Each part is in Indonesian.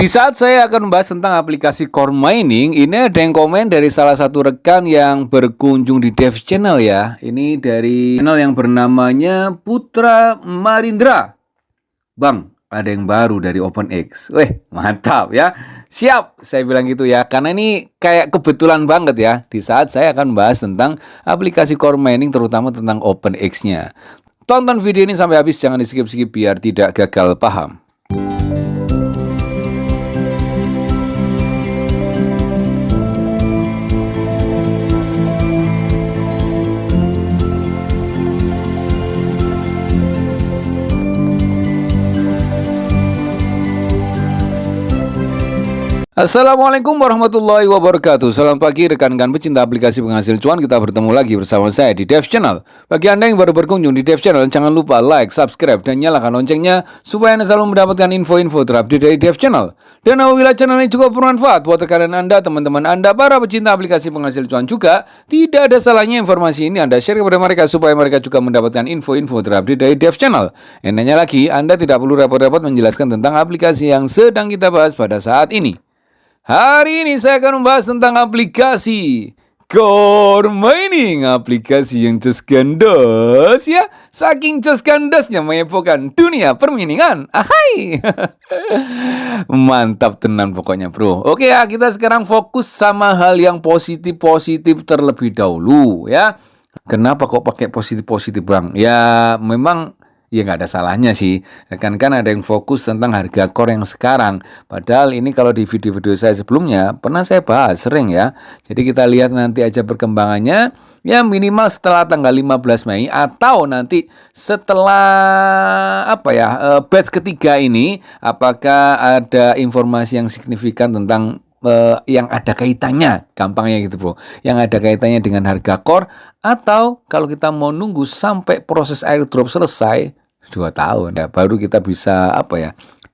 Di saat saya akan membahas tentang aplikasi core mining, ini ada yang komen dari salah satu rekan yang berkunjung di Dev Channel ya. Ini dari channel yang bernamanya Putra Marindra. Bang, ada yang baru dari OpenX. Weh, mantap ya. Siap, saya bilang gitu ya. Karena ini kayak kebetulan banget ya. Di saat saya akan membahas tentang aplikasi core mining, terutama tentang OpenX-nya. Tonton video ini sampai habis, jangan di-skip-skip biar tidak gagal paham. Assalamualaikum warahmatullahi wabarakatuh. Selamat pagi rekan-rekan pecinta aplikasi penghasil cuan. Kita bertemu lagi bersama saya di Dev Channel. Bagi Anda yang baru berkunjung di Dev Channel, jangan lupa like, subscribe, dan nyalakan loncengnya supaya Anda selalu mendapatkan info-info terupdate dari Dev Channel. Dan apabila channel ini juga bermanfaat buat rekan Anda, teman-teman Anda, para pecinta aplikasi penghasil cuan juga, tidak ada salahnya informasi ini Anda share kepada mereka supaya mereka juga mendapatkan info-info terupdate dari Dev Channel. Enaknya lagi, Anda tidak perlu repot-repot menjelaskan tentang aplikasi yang sedang kita bahas pada saat ini. Hari ini saya akan membahas tentang aplikasi core mining, aplikasi yang jos gandos ya, saking jos gandosnya mengepokan dunia perminingan. Ahai. Mantap tenan pokoknya bro. Oke ya, kita sekarang fokus sama hal yang positif-positif terlebih dahulu ya. Kenapa kok pakai positif-positif bang? Ya memang ya nggak ada salahnya sih. Kan ada yang fokus tentang harga core yang sekarang. Padahal ini kalau di video-video saya sebelumnya pernah saya bahas sering ya. Jadi kita lihat nanti aja perkembangannya. Ya minimal setelah tanggal 15 Mei atau nanti setelah batch ketiga ini, apakah ada informasi yang signifikan tentang yang ada kaitannya, gampangnya gitu bro, yang ada kaitannya dengan harga core, atau kalau kita mau nunggu sampai proses airdrop selesai 2 tahun ya, baru kita bisa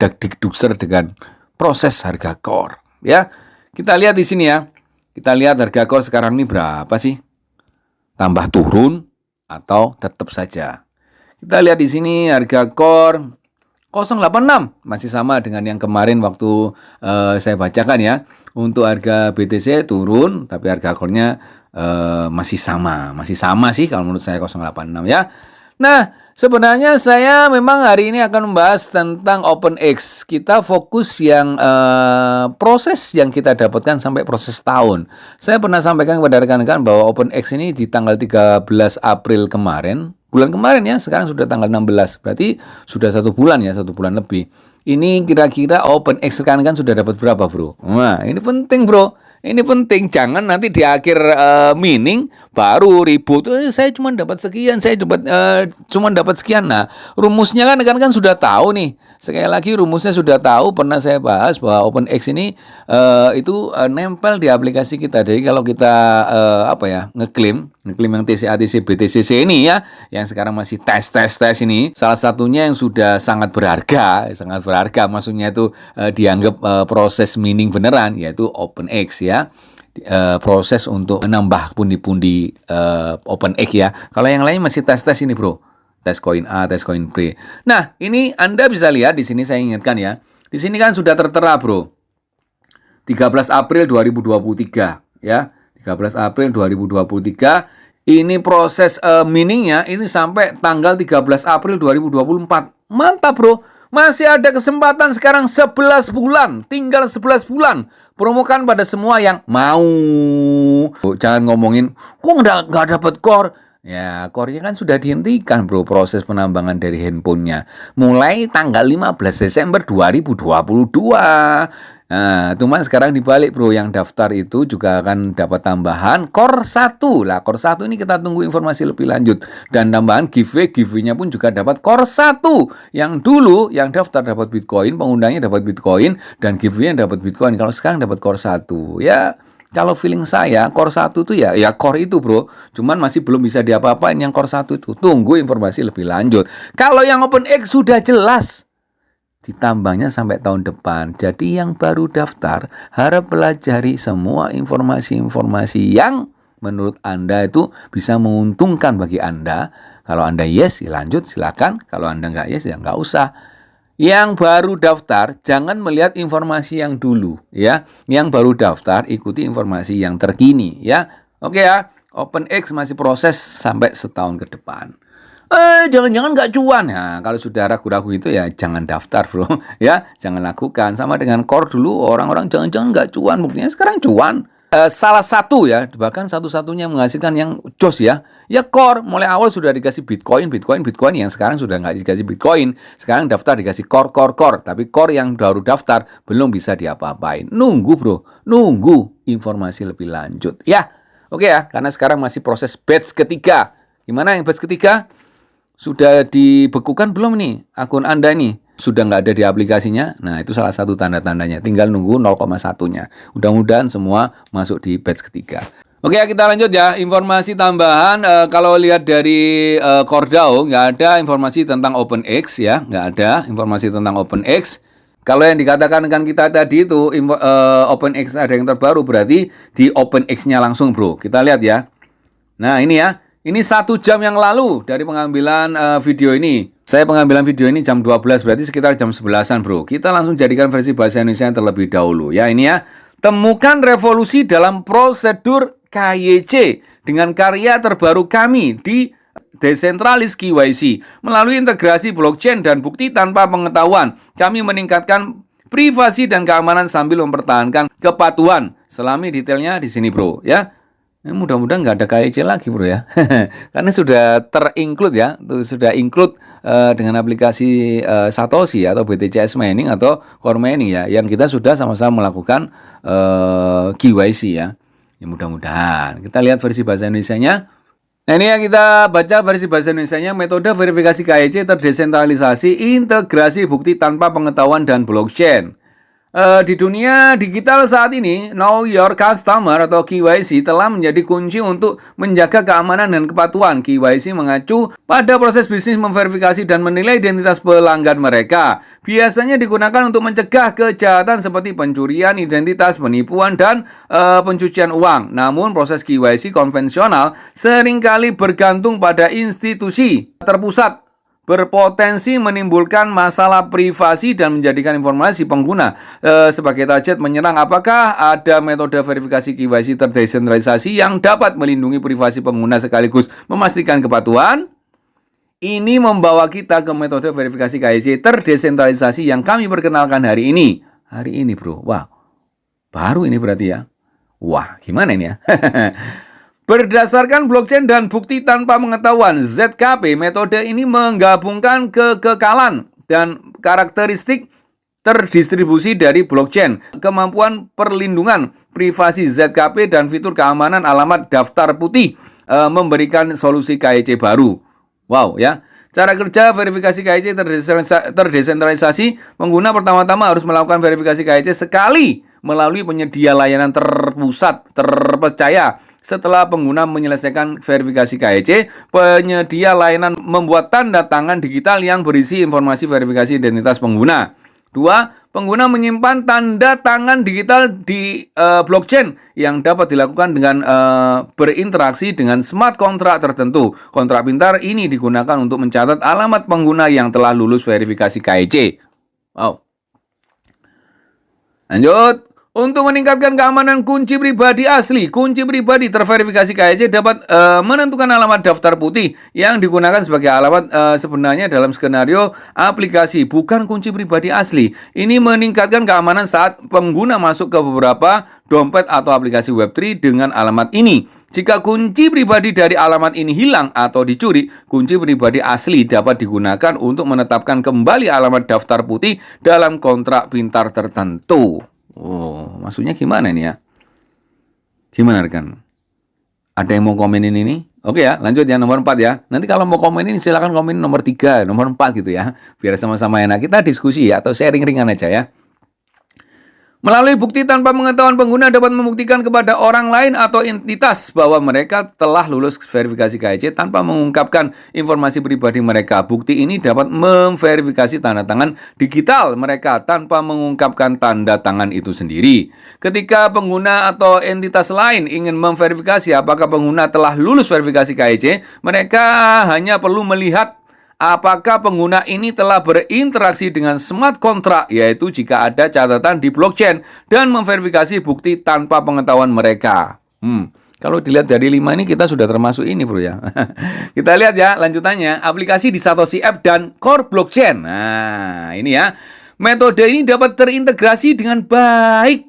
dak-dik-dukser dengan proses harga core ya. Kita lihat di sini ya, kita lihat harga core sekarang ini berapa sih, tambah turun atau tetap saja. Kita lihat di sini harga core 086 masih sama dengan yang kemarin waktu saya bacakan ya. Untuk harga BTC turun, tapi harga core-nya masih sama sih kalau menurut saya 086 ya. Nah, sebenarnya saya memang hari ini akan membahas tentang OpenX. Kita fokus yang proses yang kita dapatkan sampai proses tahun. Saya pernah sampaikan kepada rekan-rekan bahwa OpenX ini di tanggal 13 April kemarin, bulan kemarin ya, sekarang sudah tanggal 16, berarti sudah 1 bulan ya, 1 bulan lebih. Ini kira-kira OpenX rekan-rekan sudah dapat berapa bro? Nah, ini penting bro. Ini penting, jangan nanti di akhir mining baru ribut. Saya cuma dapat sekian, saya cuma dapat sekian. Nah, rumusnya kan sudah tahu nih. Sekali lagi rumusnya sudah tahu, pernah saya bahas bahwa OpenX ini itu nempel di aplikasi kita. Jadi kalau kita ngeklaim yang TCA/TC BTCC ini ya, yang sekarang masih tes ini, salah satunya yang sudah sangat berharga maksudnya itu dianggap proses mining beneran, yaitu OpenX ya. Proses untuk menambah pundi-pundi OpenX ya. Kalau yang lain masih tes ini bro, tes koin A, tes koin B. Nah ini Anda bisa lihat di sini, saya ingatkan ya, di sini kan sudah tertera bro, 13 April 2023 ya, 13 April 2023 ini proses miningnya ini sampai tanggal 13 April 2024. Mantap bro. Masih ada kesempatan sekarang 11 bulan. Tinggal 11 bulan. Promokan pada semua yang mau. Jangan ngomongin, kok nggak dapat core? Ya, core-nya kan sudah dihentikan bro, proses penambangan dari handphonenya. Mulai tanggal 15 Desember 2022. Nah, cuman sekarang dibalik bro, yang daftar itu juga akan dapat tambahan Core 1. Lah, Core 1 ini kita tunggu informasi lebih lanjut. Dan tambahan giveaway-nya pun juga dapat Core 1. Yang dulu, yang daftar dapat Bitcoin, pengundangnya dapat Bitcoin, dan giveaway-nya dapat Bitcoin. Kalau sekarang dapat Core 1. Ya, kalau feeling saya, Core 1 itu ya Core itu bro. Cuman masih belum bisa diapa-apain yang Core 1 itu. Tunggu informasi lebih lanjut. Kalau yang OpenX sudah jelas, ditambahnya sampai tahun depan. Jadi yang baru daftar harap pelajari semua informasi-informasi yang menurut Anda itu bisa menguntungkan bagi Anda. Kalau Anda yes, ya lanjut silakan. Kalau Anda nggak yes, ya nggak usah. Yang baru daftar jangan melihat informasi yang dulu ya. Yang baru daftar ikuti informasi yang terkini ya. Oke ya. OpenX masih proses sampai setahun ke depan. Jangan-jangan nggak cuan. Nah, kalau sudah ragu-ragu itu ya jangan daftar bro. Ya, jangan lakukan. Sama dengan core dulu, orang-orang jangan-jangan nggak cuan. Buktinya sekarang cuan. Salah satu ya, bahkan satu-satunya menghasilkan yang jos ya. Ya core, mulai awal sudah dikasih Bitcoin yang sekarang sudah nggak dikasih Bitcoin. Sekarang daftar dikasih core. Tapi core yang baru daftar belum bisa diapa-apain. Nunggu bro, nunggu informasi lebih lanjut. Ya, oke ya, karena sekarang masih proses batch ketiga. Gimana yang batch ketiga? Sudah dibekukan belum nih akun Anda nih? Sudah nggak ada di aplikasinya? Nah, itu salah satu tanda-tandanya. Tinggal nunggu 0,1-nya. Mudah-mudahan semua masuk di batch ketiga. Oke, kita lanjut ya. Informasi tambahan, kalau lihat dari CoreDAO, nggak ada informasi tentang OpenX ya. Nggak ada informasi tentang OpenX. Kalau yang dikatakan dengan kita tadi itu, OpenX ada yang terbaru, berarti di OpenX-nya langsung bro. Kita lihat ya. Nah, ini ya. Ini 1 jam yang lalu dari pengambilan video ini. Saya pengambilan video ini jam 12, berarti sekitar jam 11-an bro. Kita langsung jadikan versi bahasa Indonesia yang terlebih dahulu. Ya ini ya. Temukan revolusi dalam prosedur KYC dengan karya terbaru kami di Decentralized KYC. Melalui integrasi blockchain dan bukti tanpa pengetahuan, kami meningkatkan privasi dan keamanan sambil mempertahankan kepatuhan. Selami detailnya di sini bro ya. Mudah-mudahan nggak ada KYC lagi bro ya. Karena sudah terinclude ya, sudah include dengan aplikasi Satoshi atau BTCS Mining atau Core Mining ya, yang kita sudah sama-sama melakukan KYC ya. Ya mudah-mudahan. Kita lihat versi bahasa Indonesianya. Nah ini yang kita baca versi bahasa Indonesianya, metode verifikasi KYC terdesentralisasi, integrasi bukti tanpa pengetahuan dan blockchain. Di dunia digital saat ini, Know Your Customer atau KYC telah menjadi kunci untuk menjaga keamanan dan kepatuhan. KYC mengacu pada proses bisnis memverifikasi dan menilai identitas pelanggan mereka. Biasanya digunakan untuk mencegah kejahatan seperti pencurian identitas, penipuan, dan pencucian uang. Namun proses KYC konvensional seringkali bergantung pada institusi terpusat, berpotensi menimbulkan masalah privasi dan menjadikan informasi pengguna sebagai target menyerang. Apakah ada metode verifikasi KYC terdesentralisasi yang dapat melindungi privasi pengguna sekaligus memastikan kepatuhan? Ini membawa kita ke metode verifikasi KYC terdesentralisasi yang kami perkenalkan hari ini. Hari ini bro, wah baru ini berarti ya. Wah gimana ini ya? Berdasarkan blockchain dan bukti tanpa pengetahuan, ZKP, metode ini menggabungkan kekekalan dan karakteristik terdistribusi dari blockchain, kemampuan perlindungan privasi ZKP, dan fitur keamanan alamat daftar putih, memberikan solusi KYC baru. Wow ya. Cara kerja verifikasi KYC terdesentralisasi, pengguna pertama-tama harus melakukan verifikasi KYC sekali melalui penyedia layanan terpusat terpercaya. Setelah pengguna menyelesaikan verifikasi KYC, penyedia layanan membuat tanda tangan digital yang berisi informasi verifikasi identitas pengguna. 2. Pengguna menyimpan tanda tangan digital di blockchain yang dapat dilakukan dengan berinteraksi dengan smart contract tertentu. Kontrak pintar ini digunakan untuk mencatat alamat pengguna yang telah lulus verifikasi KYC. Wow. Lanjut. Untuk meningkatkan keamanan kunci pribadi asli, kunci pribadi terverifikasi KYC dapat menentukan alamat daftar putih yang digunakan sebagai alamat sebenarnya dalam skenario aplikasi, bukan kunci pribadi asli. Ini meningkatkan keamanan saat pengguna masuk ke beberapa dompet atau aplikasi Web3 dengan alamat ini. Jika kunci pribadi dari alamat ini hilang atau dicuri, kunci pribadi asli dapat digunakan untuk menetapkan kembali alamat daftar putih dalam kontrak pintar tertentu. Oh, maksudnya gimana ini ya? Gimana rekan? Ada yang mau komenin ini? Oke ya, lanjut ya nomor 4 ya. Nanti kalau mau komenin silakan komen nomor 3, nomor 4 gitu ya. Biar sama-sama enak. Kita diskusi ya atau sharing ringan aja ya. Melalui bukti tanpa pengetahuan, pengguna dapat membuktikan kepada orang lain atau entitas bahwa mereka telah lulus verifikasi KYC tanpa mengungkapkan informasi pribadi mereka. Bukti ini dapat memverifikasi tanda tangan digital mereka tanpa mengungkapkan tanda tangan itu sendiri. Ketika pengguna atau entitas lain ingin memverifikasi apakah pengguna telah lulus verifikasi KYC, mereka hanya perlu melihat apakah pengguna ini telah berinteraksi dengan smart contract, yaitu jika ada catatan di blockchain, dan memverifikasi bukti tanpa pengetahuan mereka. Kalau dilihat dari 5 ini kita sudah termasuk ini bro ya. Kita lihat ya lanjutannya, aplikasi di Satoshi App dan Core Blockchain. Nah ini ya, metode ini dapat terintegrasi dengan baik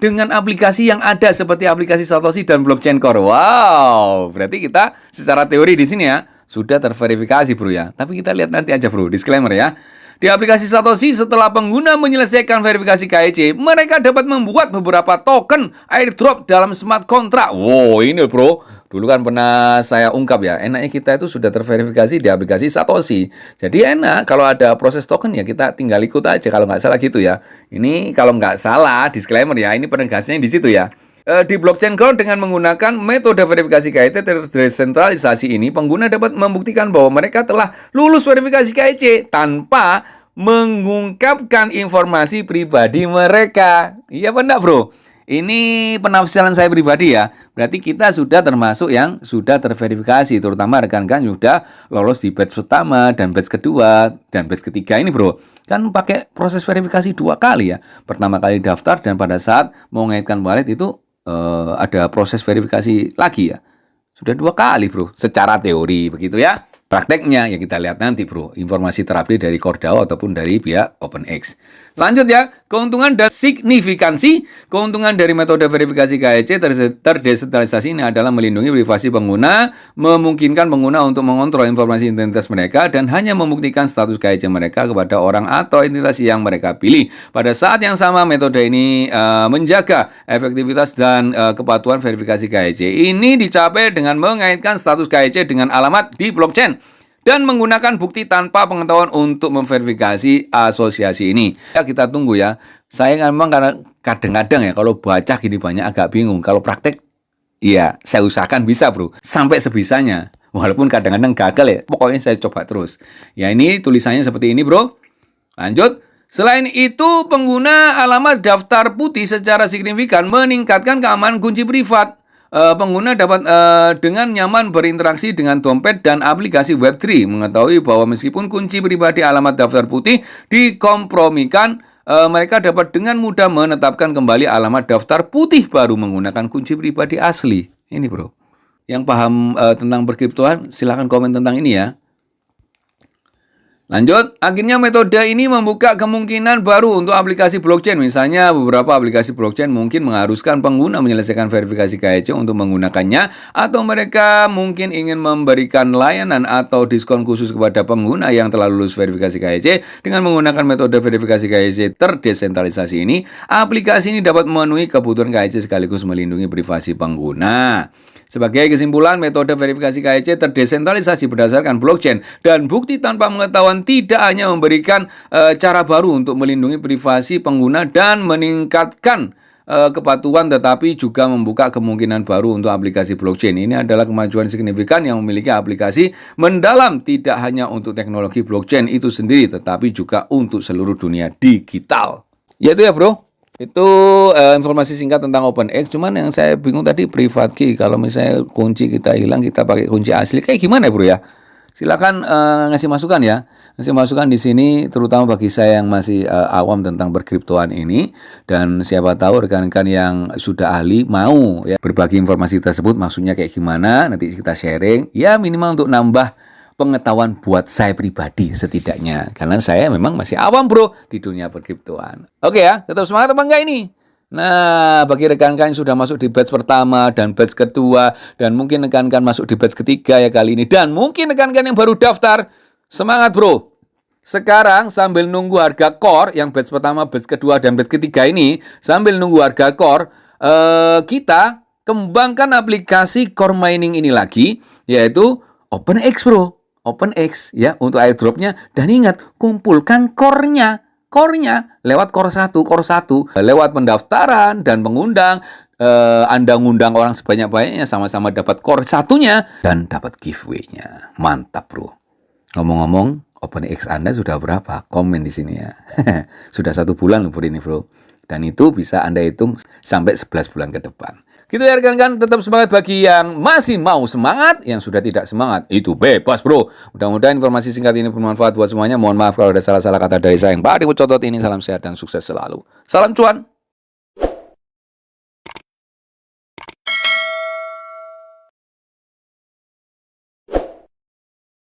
dengan aplikasi yang ada seperti aplikasi Satoshi dan Blockchain Core. Wow, berarti kita secara teori di sini ya sudah terverifikasi bro ya. Tapi kita lihat nanti aja bro, disclaimer ya. Di aplikasi Satoshi, setelah pengguna menyelesaikan verifikasi KEC, mereka dapat membuat beberapa token airdrop dalam smart contract. Wow, ini bro. Dulu kan pernah saya ungkap ya, enaknya kita itu sudah terverifikasi di aplikasi Satoshi. Jadi enak, kalau ada proses token ya kita tinggal ikut aja, kalau nggak salah gitu ya. Ini kalau nggak salah, disclaimer ya, ini penegasnya di situ ya. Di blockchain Core dengan menggunakan metode verifikasi KEC terdesentralisasi ini, pengguna dapat membuktikan bahwa mereka telah lulus verifikasi KEC tanpa mengungkapkan informasi pribadi mereka. Iya apa enggak bro? Ini penafsiran saya pribadi ya. Berarti kita sudah termasuk yang sudah terverifikasi, terutama rekan-rekan sudah lolos di batch pertama dan batch kedua dan batch ketiga ini bro. Kan pakai proses verifikasi 2 kali ya. Pertama kali daftar dan pada saat mau mengaitkan wallet itu ada proses verifikasi lagi ya. Sudah 2 kali bro, secara teori begitu ya. Prakteknya ya kita lihat nanti bro, informasi terupdate dari CoreDAO ataupun dari pihak OpenX. Lanjut ya, keuntungan dan signifikansi. Keuntungan dari metode verifikasi KEC terdesentralisasi ini adalah melindungi privasi pengguna, memungkinkan pengguna untuk mengontrol informasi identitas mereka, dan hanya membuktikan status KEC mereka kepada orang atau entitas yang mereka pilih. Pada saat yang sama, metode ini menjaga efektivitas dan kepatuhan verifikasi KEC. Ini dicapai dengan mengaitkan status KEC dengan alamat di blockchain dan menggunakan bukti tanpa pengetahuan untuk memverifikasi asosiasi ini. Ya kita tunggu ya. Saya memang karena kadang-kadang ya kalau baca gini banyak agak bingung. Kalau praktek, ya saya usahakan bisa bro. Sampai sebisanya. Walaupun kadang-kadang gagal ya. Pokoknya saya coba terus. Ya ini tulisannya seperti ini bro. Lanjut. Selain itu, pengguna alamat daftar putih secara signifikan meningkatkan keamanan kunci privat. Pengguna dapat dengan nyaman berinteraksi dengan dompet dan aplikasi Web3, mengetahui bahwa meskipun kunci pribadi alamat daftar putih dikompromikan, mereka dapat dengan mudah menetapkan kembali alamat daftar putih baru menggunakan kunci pribadi asli. Ini bro, yang paham tentang berkriptoan silahkan komen tentang ini ya. Lanjut, akhirnya metode ini membuka kemungkinan baru untuk aplikasi blockchain. Misalnya beberapa aplikasi blockchain mungkin mengharuskan pengguna menyelesaikan verifikasi KEC untuk menggunakannya, atau mereka mungkin ingin memberikan layanan atau diskon khusus kepada pengguna yang telah lulus verifikasi KEC. Dengan menggunakan metode verifikasi KEC terdesentralisasi ini, aplikasi ini dapat memenuhi kebutuhan KEC sekaligus melindungi privasi pengguna. Sebagai kesimpulan, metode verifikasi KEC terdesentralisasi berdasarkan blockchain dan bukti tanpa pengetahuan tidak hanya memberikan cara baru untuk melindungi privasi pengguna dan meningkatkan kepatuhan, tetapi juga membuka kemungkinan baru untuk aplikasi blockchain. Ini adalah kemajuan signifikan yang memiliki aplikasi mendalam tidak hanya untuk teknologi blockchain itu sendiri, tetapi juga untuk seluruh dunia digital. Yaitu ya bro. Itu informasi singkat tentang OpenX. Cuman yang saya bingung tadi private key. Kalau misalnya kunci kita hilang, kita pakai kunci asli. Kayak gimana bro ya? Silakan ngasih masukan ya. Ngasih masukan di sini, terutama bagi saya yang masih awam tentang berkriptoan ini. Dan siapa tahu rekan-rekan yang sudah ahli mau ya berbagi informasi tersebut. Maksudnya kayak gimana? Nanti kita sharing. Ya minimal untuk nambah pengetahuan buat saya pribadi setidaknya. Karena saya memang masih awam bro di dunia perkriptoan. Oke ya, tetap semangat apa enggak ini? Nah, bagi rekan-rekan yang sudah masuk di batch pertama dan batch kedua, dan mungkin rekan-rekan masuk di batch ketiga ya kali ini, dan mungkin rekan-rekan yang baru daftar, semangat bro. Sekarang sambil nunggu harga core yang batch pertama, batch kedua, dan batch ketiga ini, sambil nunggu harga core, kita kembangkan aplikasi core mining ini lagi, yaitu OpenX bro. OpenX ya untuk airdropnya, dan ingat kumpulkan core-nya lewat core 1 lewat pendaftaran dan mengundang Anda ngundang orang sebanyak-banyaknya, sama-sama dapat core 1-nya dan dapat giveaway-nya. Mantap bro. Ngomong-ngomong, OpenX Anda sudah berapa? Komen di sini ya. Sudah 1 bulan loh ini bro. Dan itu bisa Anda hitung sampai 11 bulan ke depan. Gitu ya rekan-rekan, tetap semangat bagi yang masih mau semangat, yang sudah tidak semangat, itu bebas bro. Mudah-mudahan informasi singkat ini bermanfaat buat semuanya. Mohon maaf kalau ada salah-salah kata dari saya yang Pak Dewo Cotot ini. Salam sehat dan sukses selalu. Salam cuan.